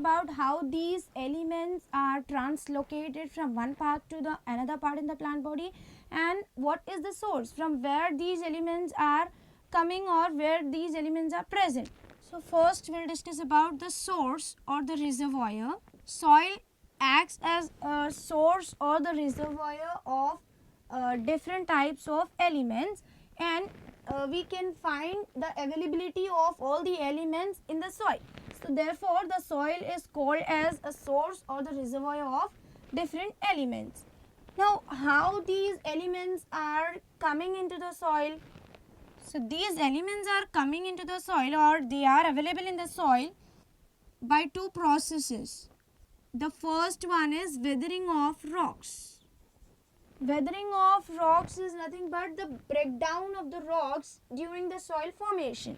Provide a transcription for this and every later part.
about how these elements are translocated from one part to the another part in the plant body, and what is the source from where these elements are coming or where these elements are present. So first we will discuss about the source or the reservoir. Soil acts as a source or the reservoir of different types of elements, and we can find the availability of all the elements in the soil. So therefore the soil is called as a source or the reservoir of different elements. Now how these elements are coming into the soil? So these elements are coming into the soil, or they are available in the soil by two processes. The first one is weathering of rocks. Weathering of rocks is nothing but the breakdown of the rocks during the soil formation.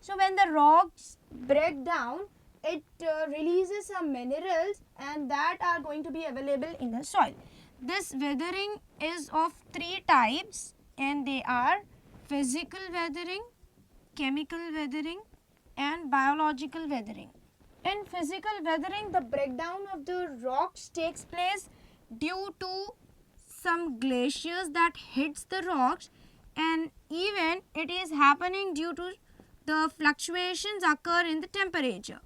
So when the rocks break down, it releases some minerals, and that are going to be available in the soil. This weathering is of three types, and they are physical weathering, chemical weathering, and biological weathering. In physical weathering, the breakdown of the rocks takes place due to some glaciers that hits the rocks, and even it is happening due to the fluctuations occur in the temperature.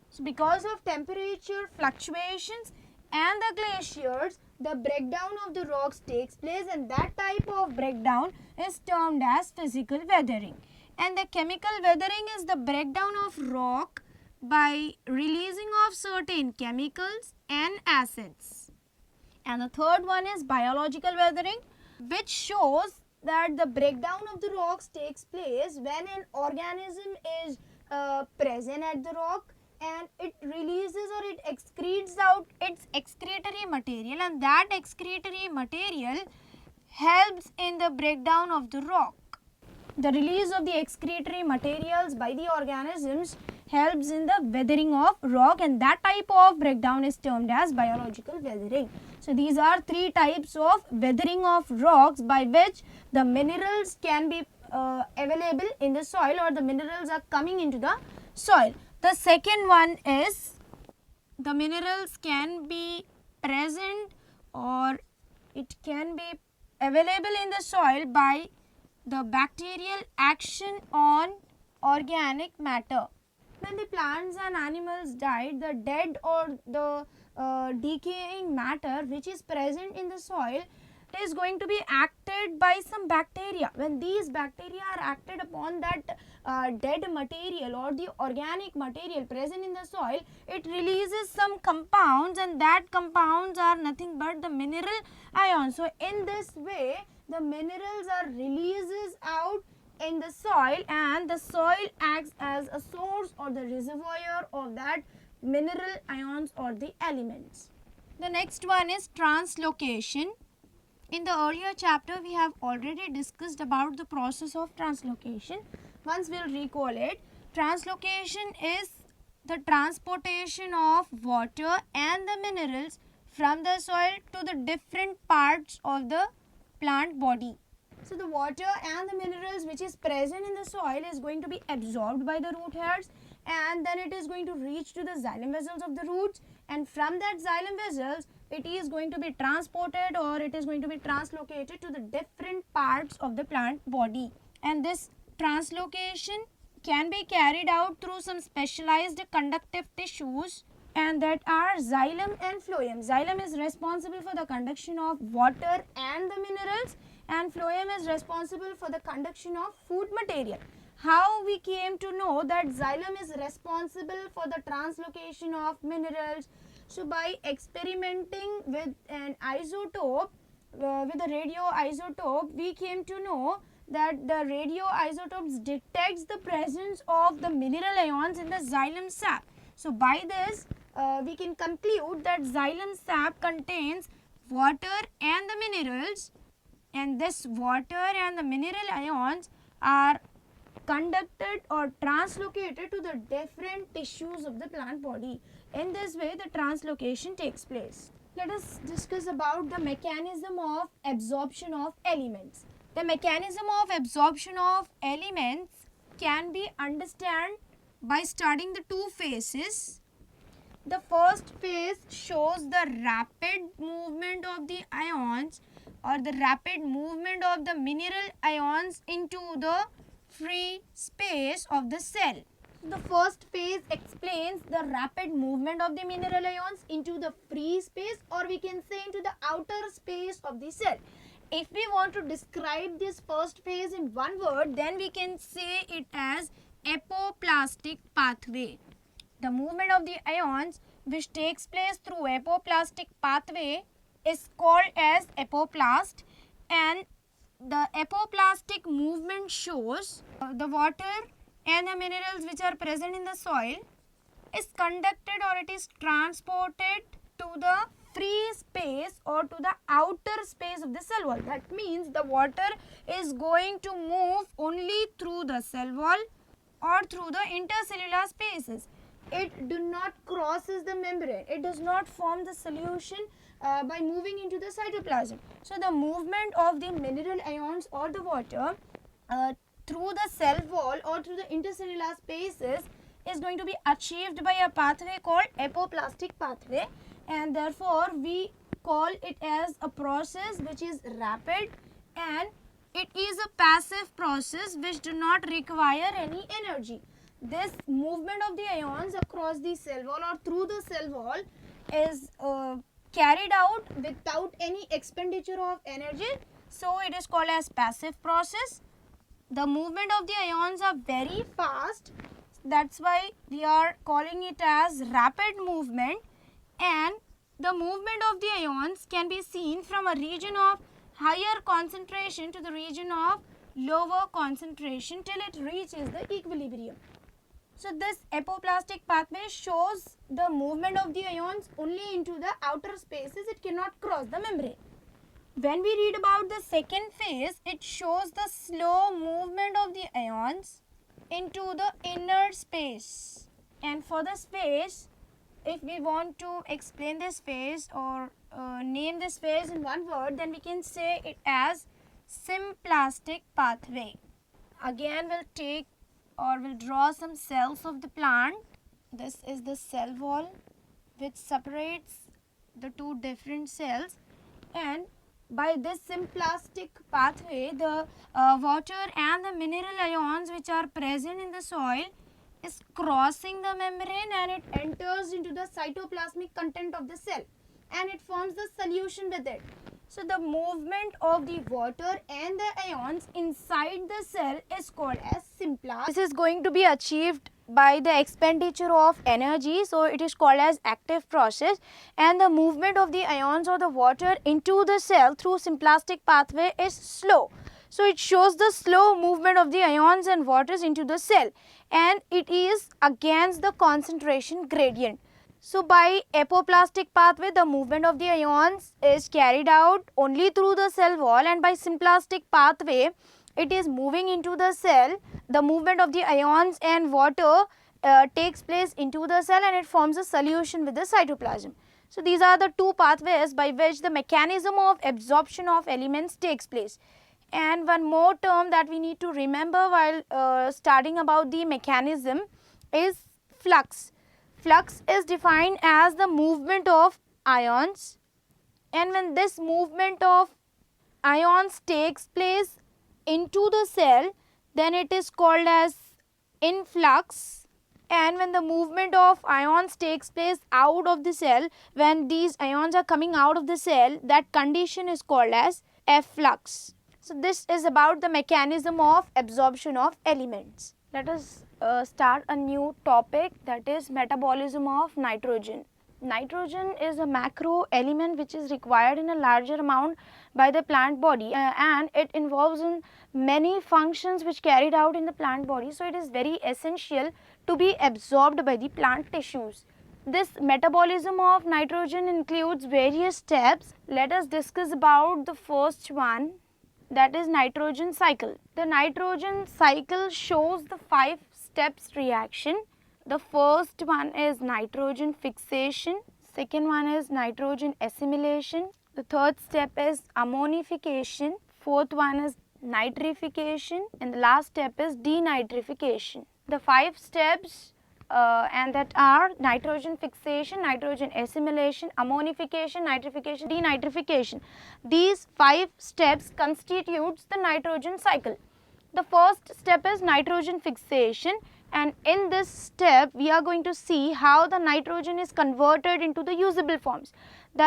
So because of temperature fluctuations and the glaciers, the breakdown of the rocks takes place, and that type of breakdown is termed as physical weathering. And the chemical weathering is the breakdown of rock by releasing of certain chemicals and acids. And the third one is biological weathering, which shows that the breakdown of the rocks takes place when an organism is present at the rock, and it releases or it excretes out its excretory material, and that excretory material helps in the breakdown of the rock. The release of the excretory materials by the organisms helps in the weathering of rock, and that type of breakdown is termed as biological weathering. So these are three types of weathering of rocks by which the minerals can be available in the soil, or the minerals are coming into the soil. The second one is the minerals can be present or it can be available in the soil by the bacterial action on organic matter. When the plants and animals died, the dead or the decaying matter which is present in the soil is going to be acted by some bacteria. When these bacteria are acted upon that dead material or the organic material present in the soil, it releases some compounds, and that compounds are nothing but the mineral ions. So in this way, the minerals are releases out in the soil, and the soil acts as a source or the reservoir of that mineral ions or the elements. The next one is translocation. In the earlier chapter, we have already discussed about the process of translocation. Once we will recall it, translocation is the transportation of water and the minerals from the soil to the different parts of the plant body. So the water and the minerals which is present in the soil is going to be absorbed by the root hairs, and then it is going to reach to the xylem vessels of the roots, and from that xylem vessels it is going to be transported or it is going to be translocated to the different parts of the plant body. And this translocation can be carried out through some specialized conductive tissues, and that are xylem and phloem. Xylem is responsible for the conduction of water and the minerals, and phloem is responsible for the conduction of food material. How we came to know that xylem is responsible for the translocation of minerals? So by experimenting with an isotope, with a radioisotope, we came to know that the radioisotopes detects the presence of the mineral ions in the xylem sap. So by this, we can conclude that xylem sap contains water and the minerals, and this water and the mineral ions are conducted or translocated to the different tissues of the plant body. In this way, the translocation takes place. Let us discuss about the mechanism of absorption of elements. The mechanism of absorption of elements can be understood by studying the two phases. The first phase shows the rapid movement of the ions or the rapid movement of the mineral ions into the free space of the cell. The first phase explains the rapid movement of the mineral ions into the free space, or we can say into the outer space of the cell. If we want to describe this first phase in one word, then we can say it as apoplastic pathway. The movement of the ions which takes place through apoplastic pathway is called as apoplast, and the apoplastic movement shows the water and the minerals which are present in the soil is conducted or it is transported to the free space or to the outer space of the cell wall. That means the water is going to move only through the cell wall or through the intercellular spaces. It do not crosses the membrane. It does not form the solution by moving into the cytoplasm. So the movement of the mineral ions or the water through the cell wall or through the intercellular spaces is going to be achieved by a pathway called apoplastic pathway, and therefore we call it as a process which is rapid, and it is a passive process which do not require any energy. This movement of the ions across the cell wall or through the cell wall is carried out without any expenditure of energy, so it is called as passive process. The movement of the ions are very fast, that's why we are calling it as rapid movement, and the movement of the ions can be seen from a region of higher concentration to the region of lower concentration till it reaches the equilibrium. So this apoplastic pathway shows the movement of the ions only into the outer spaces, it cannot cross the membrane. When we read about the second phase, it shows the slow movement of the ions into the inner space. And for this phase, if we want to explain this phase or name this phase in one word, then we can say it as symplastic pathway. Again, we'll take or we'll draw some cells of the plant. This is the cell wall which separates the two different cells, and by this symplastic pathway, the water and the mineral ions which are present in the soil is crossing the membrane and it enters into the cytoplasmic content of the cell and it forms the solution with it. So the movement of the water and the ions inside the cell is called as symplasm. This is going to be achieved by the expenditure of energy, so it is called as active process, and the movement of the ions or the water into the cell through symplastic pathway is slow. So it shows the slow movement of the ions and waters into the cell, and it is against the concentration gradient. So by apoplastic pathway, the movement of the ions is carried out only through the cell wall, and by symplastic pathway it is moving into the cell. The movement of the ions and water takes place into the cell and it forms a solution with the cytoplasm. So these are the two pathways by which the mechanism of absorption of elements takes place. And one more term that we need to remember while studying about the mechanism is flux. Flux is defined as the movement of ions, and when this movement of ions takes place into the cell, then it is called as influx. And when the movement of ions takes place out of the cell, when these ions are coming out of the cell, that condition is called as efflux. So this is about the mechanism of absorption of elements. Let us start a new topic, that is metabolism of nitrogen. Nitrogen is a macro element which is required in a larger amount by the plant body, and it involves in many functions which carried out in the plant body. So it is very essential to be absorbed by the plant tissues. This metabolism of nitrogen includes various steps. Let us discuss about the first one, that is nitrogen cycle. The nitrogen cycle shows the 5 steps reaction. The first one is nitrogen fixation, second one is nitrogen assimilation, the third step is ammonification, fourth one is nitrification, and the last step is denitrification. The 5 steps and that are nitrogen fixation, nitrogen assimilation, ammonification, nitrification, denitrification. These 5 steps constitutes the nitrogen cycle. The first step is nitrogen fixation, and in this step we are going to see how the nitrogen is converted into the usable forms. The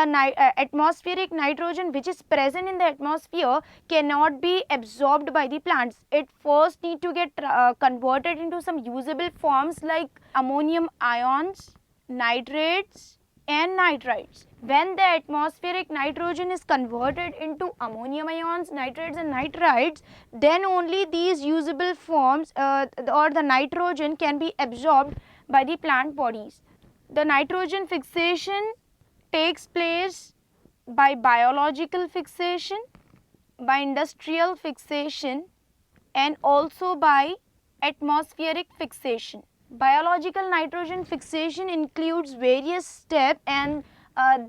atmospheric nitrogen which is present in the atmosphere cannot be absorbed by the plants. It first need to get converted into some usable forms like ammonium ions, nitrates and nitrites. When the atmospheric nitrogen is converted into ammonium ions, nitrates and nitrites, then only these usable forms or the nitrogen can be absorbed by the plant bodies. The nitrogen fixation takes place by biological fixation, by industrial fixation and also by atmospheric fixation. Biological nitrogen fixation includes various steps, and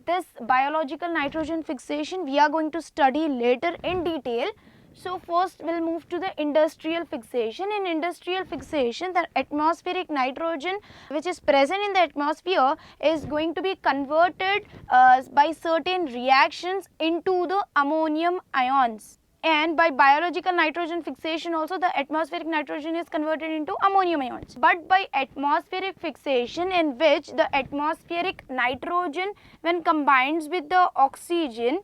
this biological nitrogen fixation we are going to study later in detail. So first we will move to the industrial fixation. In industrial fixation, the atmospheric nitrogen which is present in the atmosphere is going to be converted by certain reactions into the ammonium ions. And by biological nitrogen fixation also the atmospheric nitrogen is converted into ammonium ions. But by atmospheric fixation, in which the atmospheric nitrogen when combines with the oxygen,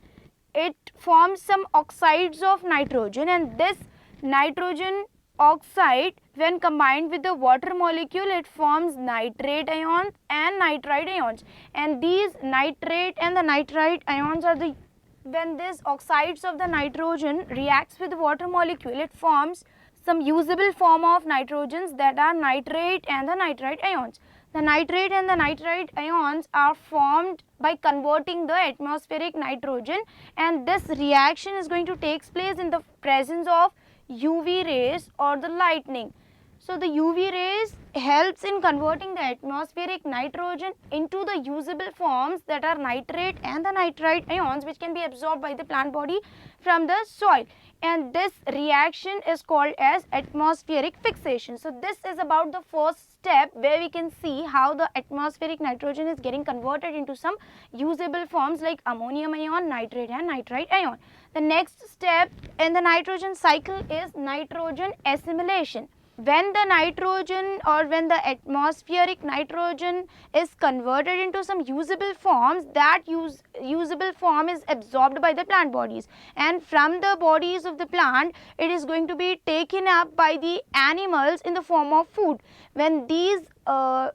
it forms some oxides of nitrogen, and this nitrogen oxide when combined with the water molecule, it forms nitrate ions and nitrite ions. And these nitrate and the nitrite ions are the, when these oxides of the nitrogen reacts with the water molecule, it forms some usable form of nitrogens, that are nitrate and the nitrite ions. The nitrate and the nitrite ions are formed by converting the atmospheric nitrogen, and this reaction is going to take place in the presence of UV rays or the lightning. So the UV rays helps in converting the atmospheric nitrogen into the usable forms, that are nitrate and the nitrite ions, which can be absorbed by the plant body from the soil, and this reaction is called as atmospheric fixation. So this is about the first step, where we can see how the atmospheric nitrogen is getting converted into some usable forms like ammonium ion, nitrate and nitrite ion. The next step in the nitrogen cycle is nitrogen assimilation. When the nitrogen or when the atmospheric nitrogen is converted into some usable forms, that usable form is absorbed by the plant bodies, and from the bodies of the plant it is going to be taken up by the animals in the form of food. When these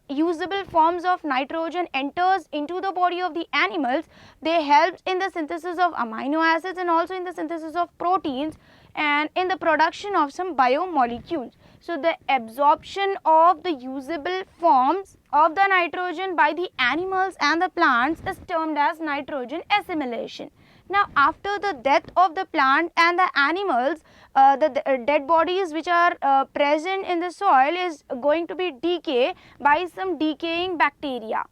usable forms of nitrogen enters into the body of the animals, they help in the synthesis of amino acids and also in the synthesis of proteins and in the production of some biomolecules. So the absorption of the usable forms of the nitrogen by the animals and the plants is termed as nitrogen assimilation. Now after the death of the plant and the animals, the dead bodies which are present in the soil is going to be decay by some decaying bacteria.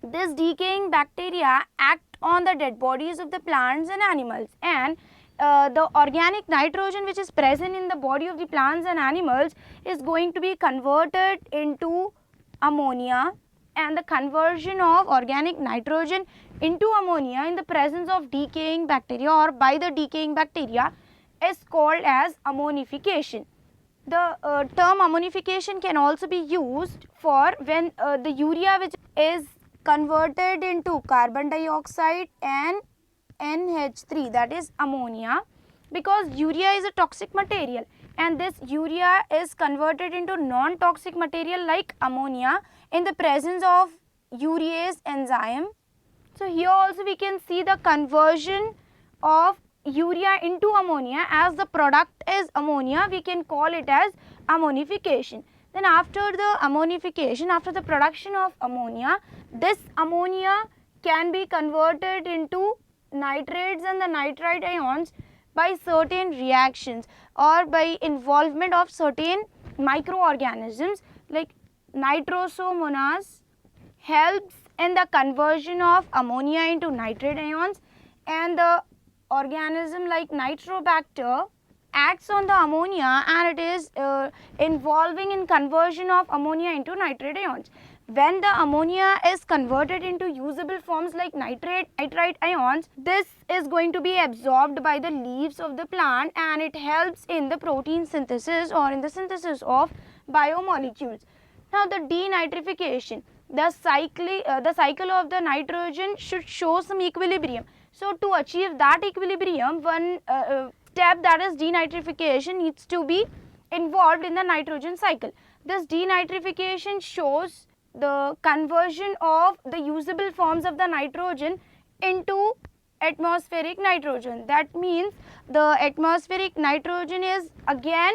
This decaying bacteria act on the dead bodies of the plants and animals, and the organic nitrogen which is present in the body of the plants and animals is going to be converted into ammonia, and the conversion of organic nitrogen into ammonia in the presence of decaying bacteria or by the decaying bacteria is called as ammonification. The term ammonification can also be used for when the urea which is converted into carbon dioxide and NH3, that is ammonia, because urea is a toxic material, and this urea is converted into non-toxic material like ammonia in the presence of urease enzyme. So here also we can see the conversion of urea into ammonia. As the product is ammonia, we can call it as ammonification. Then after the ammonification, after the production of ammonia, this ammonia can be converted into nitrates and the nitrite ions by certain reactions or by involvement of certain microorganisms like nitrosomonas helps in the conversion of ammonia into nitrate ions, and the organism like Nitrobacter acts on the ammonia and it is involving in conversion of ammonia into nitrate ions. When the ammonia is converted into usable forms like nitrite ions, this is going to be absorbed by the leaves of the plant and it helps in the protein synthesis or in the synthesis of biomolecules. Now the denitrification, the cycle of the nitrogen should show some equilibrium. So to achieve that equilibrium, one step, that is denitrification, needs to be involved in the nitrogen cycle. This denitrification shows the conversion of the usable forms of the nitrogen into atmospheric nitrogen. That means the atmospheric nitrogen is again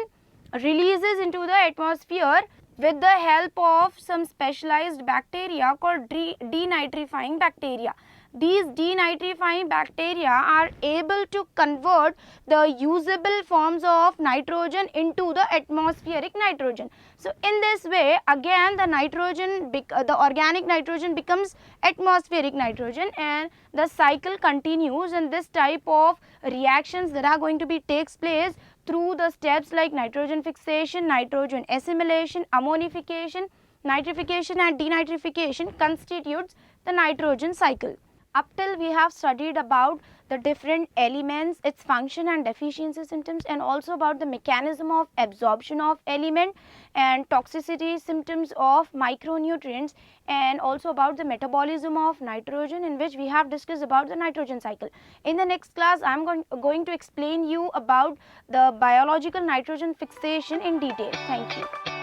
releases into the atmosphere with the help of some specialized bacteria called denitrifying bacteria. These denitrifying bacteria are able to convert the usable forms of nitrogen into the atmospheric nitrogen. So in this way, again the nitrogen, the organic nitrogen becomes atmospheric nitrogen, and the cycle continues, and this type of reactions that are going to be takes place through the steps like nitrogen fixation, nitrogen assimilation, ammonification, nitrification and denitrification constitutes the nitrogen cycle. Up till we have studied about the different elements, its function and deficiency symptoms, and also about the mechanism of absorption of element and toxicity symptoms of micronutrients, and also about the metabolism of nitrogen, in which we have discussed about the nitrogen cycle. In the next class, I am going to explain you about the biological nitrogen fixation in detail. Thank you.